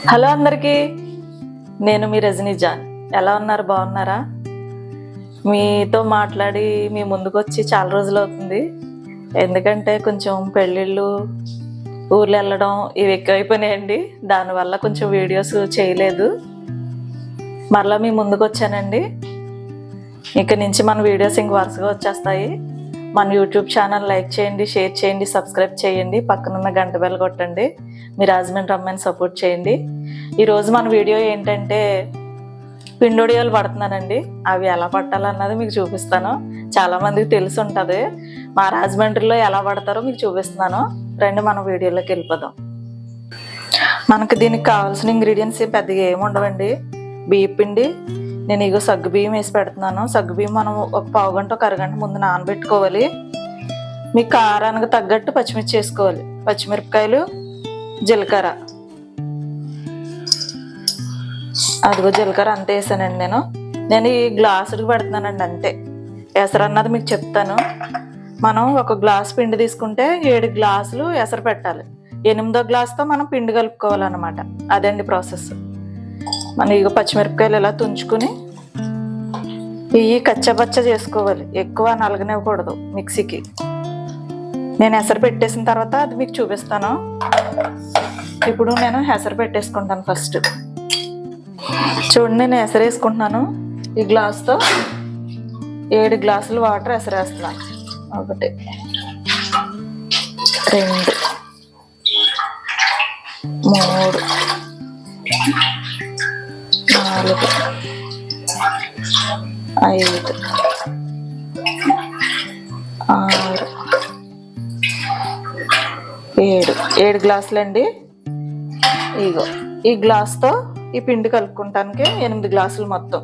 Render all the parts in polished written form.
Hello అందరికీ, నేను మీ Rajani John. ఎలా ఉన్నారు? బాగున్నారా? మీతో మాట్లాడి మీ ముందుకు వచ్చి చాలా రోజులు అవుతుంది. ఎందుకంటే కొంచెం పెళ్ళిళ్ళు, ఊర్లు వెళ్ళడం ఇవి ఎక్కువైపోయినాయండి. దానివల్ల కొంచెం వీడియోస్ చేయలేదు. మరలా మీ ముందుకు వచ్చానండి. ఇక నుంచి మన వీడియోస్ ఇంక వరుసగా వచ్చేస్తాయి. మన యూట్యూబ్ ఛానల్ లైక్ చేయండి, షేర్ చేయండి, సబ్స్క్రైబ్ చేయండి, పక్కనున్న గంట బెల్ కొట్టండి. మీ రాజమండ్రి అమ్మాయిని సపోర్ట్ చేయండి. ఈరోజు మన వీడియో ఏంటంటే పిండొడియాలు పడుతున్నానండి. అవి ఎలా పట్టాలన్నది మీకు చూపిస్తాను. చాలామందికి తెలిసి ఉంటుంది. మా రాజమండ్రిలో ఎలా పడతారో మీకు చూపిస్తున్నాను. రండి మనం వీడియోలోకి వెళ్ళిపోదాం. మనకు దీనికి కావాల్సిన ఇంగ్రీడియంట్స్ పెద్దగా ఏమి ఉండవండి. బియ్యం పిండి, నేను ఇగో సగ్గు బియ్యం వేసి పెడుతున్నాను. సగ్గు బియ్యం మనం ఒక పావు గంట ఒక అరగంట ముందు నానబెట్టుకోవాలి. మీ కారానికి తగ్గట్టు పచ్చిమిర్చి వేసుకోవాలి. పచ్చిమిరపకాయలు, జీలకర్ర, అదిగో జీలకర్ర అంతే వేసానండి. నేను ఈ గ్లాసుకి పెడుతున్నానండి అంతే. ఎసరు అన్నది మీకు చెప్తాను. మనం ఒక గ్లాస్ పిండి తీసుకుంటే 7 గ్లాసులు ఎసరు పెట్టాలి. 8వ గ్లాసుతో మనం పిండి కలుపుకోవాలన్నమాట. అదండి ప్రాసెస్. మనం ఇక పచ్చిమిరపకాయలు ఇలా తుంచుకుని ఇవి కచ్చపచ్చ చేసుకోవాలి. ఎక్కువ నలగనివ్వకూడదు మిక్సీకి. నేను ఎసరు పెట్టేసిన తర్వాత అది మీకు చూపిస్తాను. ఇప్పుడు నేను ఎసరు పెట్టేసుకుంటాను. ఫస్ట్ చూడండి, నేను ఎసరు వేసుకుంటున్నాను. ఈ గ్లాస్తో 7 గ్లాసులు వాటర్ ఎసరేస్తున్నాను. 1 2 3 4 5 6 7 గ్లాసులండి. ఇగో ఈ గ్లాస్తో ఈ పిండి కలుపుకుంటానికి 8 గ్లాసులు మొత్తం.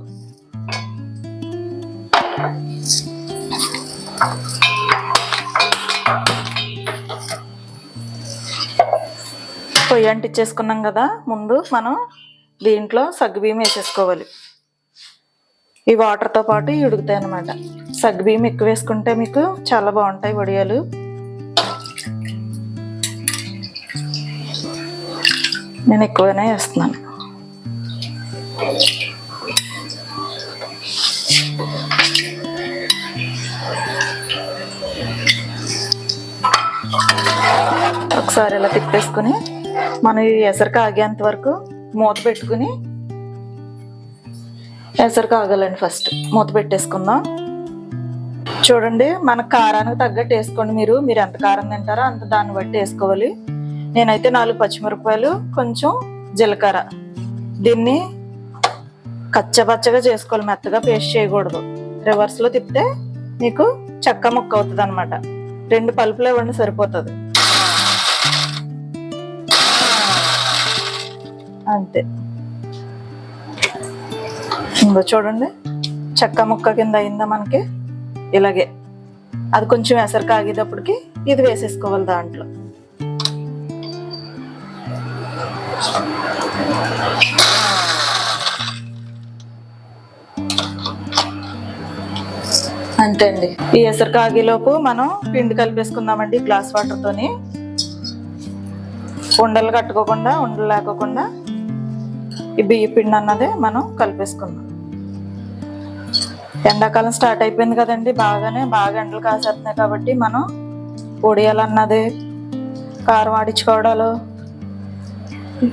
పొయ్యి అంటించేసుకున్నాం కదా. ముందు మనం దీంట్లో సగ్గుబియ్యం వేసేసుకోవాలి. ఈ వాటర్తో పాటు ఉడుకుతాయి అన్నమాట. సగ్గుబియ్యం ఎక్కువ వేసుకుంటే మీకు చాలా బాగుంటాయి వడియాలు. నేను ఎక్కువనే వేస్తున్నాను. ఒకసారి ఇలా తిప్పేసుకుని మనం ఈ ఎసరు కాగేంత వరకు మూత పెట్టుకుని, ఎసరు కాగాలండి. ఫస్ట్ మూత పెట్టేసుకుందాం. చూడండి, మన కారానికి తగ్గట్టు వేసుకోండి. మీరు ఎంత కారం తింటారో అంత దాన్ని బట్టి వేసుకోవాలి. నేనైతే 4 పచ్చిమిరపకాయలు, కొంచెం జీలకర్ర. దీన్ని కచ్చపచ్చగా చేసుకోవాలి, మెత్తగా పేస్ట్ చేయకూడదు. రివర్స్లో తిప్పితే మీకు చెక్క ముక్క అవుతుంది అనమాట. 2 పలుపులు ఇవ్వండి సరిపోతుంది. అంతే. ఇంకో చూడండి, చెక్క ముక్క కింద అయిందా మనకి. ఇలాగే అది కొంచెం ఎసరు కాగేటప్పటికి ఇది వేసేసుకోవాలి దాంట్లో. అంతే అండి. ఈ ఎసరు కాగేలోపు మనం పిండి కలిపేసుకుందామండి. గ్లాస్ వాటర్తోని ఉండలు కట్టుకోకుండా, ఉండలు లేకోకుండా ఈ బియ్య పిండి అన్నదే మనం కలిపేసుకుందాం. ఎండాకాలం స్టార్ట్ అయిపోయింది కదండి. బాగా ఎండలు కాసేస్తున్నాయి కాబట్టి మనం పొడియాలు అన్నది, కారం ఆడించుకోవడాలు,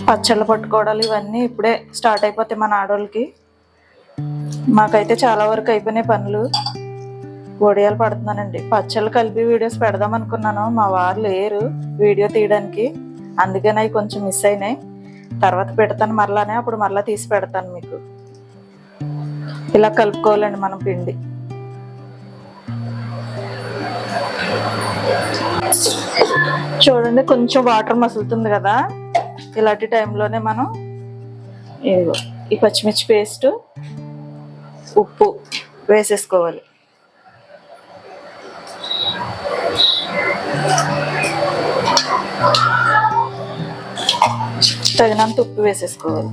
పచ్చళ్ళు పట్టుకోవడాలు ఇవన్నీ ఇప్పుడే స్టార్ట్ అయిపోతాయి మన ఆడవాళ్ళకి. మాకైతే చాలా వరకు అయిపోయినాయి పనులు. వడియాలు పడుతున్నానండి. పచ్చళ్ళు కలిపి వీడియోస్ పెడదాం అనుకున్నాను. మా వారు లేరు వీడియో తీయడానికి, అందుకని అవి కొంచెం మిస్ అయినాయి. తర్వాత పెడతాను మరలానే, అప్పుడు మరలా తీసి పెడతాను మీకు. ఇలా కలుపుకోవాలండి మనం పిండి. చూడండి, కొంచెం వాటర్ మసులుతుంది కదా. ఇలాంటి టైంలోనే మనం ఈ పచ్చిమిర్చి పేస్ట్, ఉప్పు వేసేసుకోవాలి. తగినంత ఉప్పు వేసేసుకోవాలి.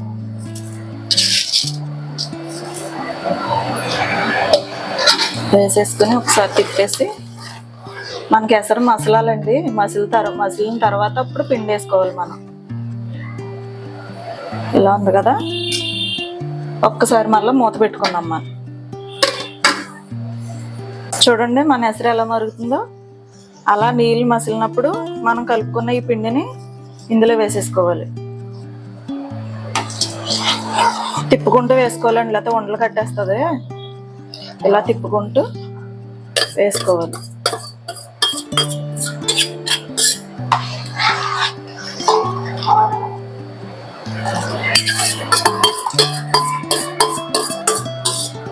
వేసేసుకుని ఒకసారి తిప్పేసి మనకి ఎసరు మసలాలండి. మసిలిన తర్వాత అప్పుడు పిండి వేసుకోవాలి మనం. ఇలా ఉంది కదా, ఒక్కసారి మళ్ళీ మూత పెట్టుకుందాం. మనం చూడండి మన ఎసరు ఎలా మరుగుతుందో. అలా నీళ్ళు మసిలినప్పుడు మనం కలుపుకున్న ఈ పిండిని ఇందులో వేసేసుకోవాలి. తిప్పుకుంటూ వేసుకోవాలండి, లేకపోతే ఉండలు కట్టేస్తుంది. ఇలా తిప్పుకుంటూ వేసుకోవాలి.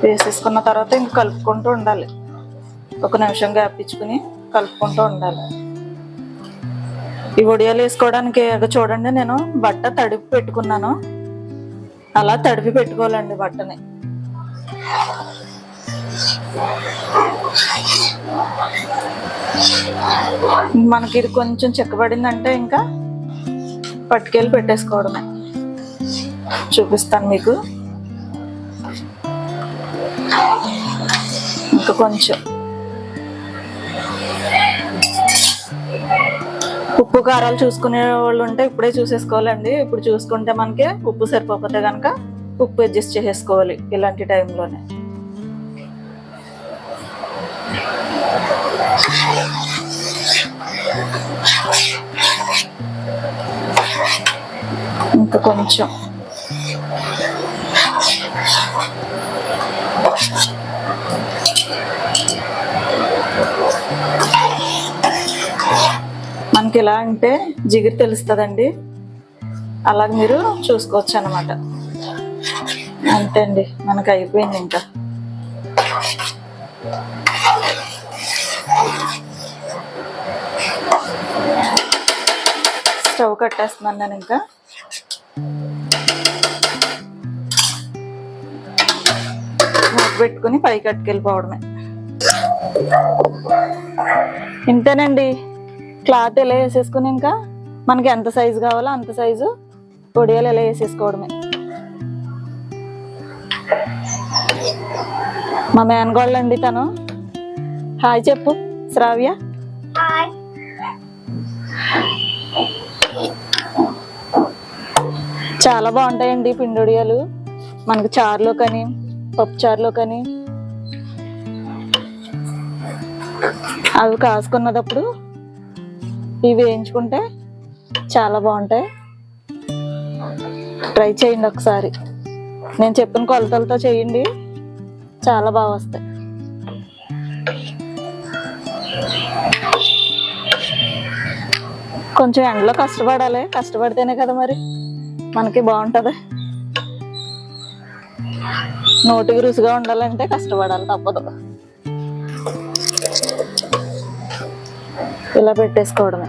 వేసేసుకున్న తర్వాత ఇంక కలుపుకుంటూ ఉండాలి. ఒక నిమిషం గ్యాప్ ఇచ్చుకుని కలుపుకుంటూ ఉండాలి. ఈ వడియాలు వేసుకోవడానికి చూడండి, నేను బట్ట తడిపి పెట్టుకున్నాను. అలా తడిపి పెట్టుకోవాలండి బట్టని. మనకి ఇది కొంచెం చెక్కబడిందంటే ఇంకా పట్టుకెళ్ళి పెట్టేసుకోవడమే. చూపిస్తాను మీకు. ఇంకా కొంచెం ఉప్పు కారాలు చూసుకునే వాళ్ళు ఉంటే ఇప్పుడే చూసేసుకోవాలండి. ఇప్పుడు చూసుకుంటే మనకి ఉప్పు సరిపోతే కనుక ఉప్పు అడ్జస్ట్ చేసేసుకోవాలి ఇలాంటి టైంలోనే. ఇంకా కొంచెం మనకి ఇలా అంటే జిగురు తెలుస్తుందండి. అలాగే మీరు చూసుకోవచ్చు అన్నమాట. అంతే అండి, మనకు అయిపోయింది. ఇంకా స్టవ్ కట్టేస్తున్నాను నేను. ఇంకా మూత పెట్టుకుని పై కట్టుకెళ్ళిపోవడమే. ఇంతేనండి. క్లాత్ ఎలా వేసేసుకుని ఇంకా మనకి ఎంత సైజు కావాలో అంత సైజు వడియాలు ఎలా వేసేసుకోవడమే. మా మేనగోళ్ళండి తను. హాయ్ చెప్పు శ్రావ్య. చాలా బాగుంటాయండి పిండి వడియాలు. మనకి చారులో కానీ పప్పు చారులో కానీ అవి కాసుకున్నప్పుడు ఇవి వేయించుకుంటే చాలా బాగుంటాయి. ట్రై చేయండి ఒకసారి. నేను చెప్పిన కొలతలతో చేయండి, చాలా బాగా వస్తాయి. కొంచెం ఎండలో కష్టపడాలి. కష్టపడితేనే కదా మరి మనకి బాగుంటుంది. నోటికి రుచిగా ఉండాలంటే కష్టపడాలి, తప్పదు. ఇలా పెట్టేసుకోవడమే.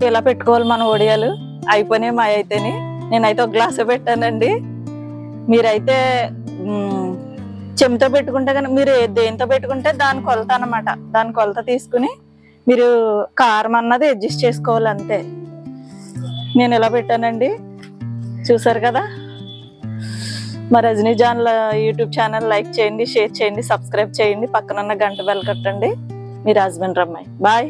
ఇలా పెట్టుకోవాలి మన వడియాలు. అయిపోయినాయి మా అయితేని. నేనైతే ఒక గ్లాసు పెట్టానండి. మీరైతే చెంతో పెట్టుకుంటే కానీ మీరు దేంతో పెట్టుకుంటే దాని కొలత అన్నమాట. దాని కొలత తీసుకుని మీరు కారం అన్నది అడ్జస్ట్ చేసుకోవాలి అంతే. నేను ఇలా పెట్టానండి, చూసారు కదా. మా Rajini John YouTube channel like చేయండి, షేర్ చేయండి, సబ్స్క్రైబ్ చేయండి. పక్కనున్న గంట బెల్ కట్టండి. మీ హస్బెండ్ రమ్మాయి. బాయ్.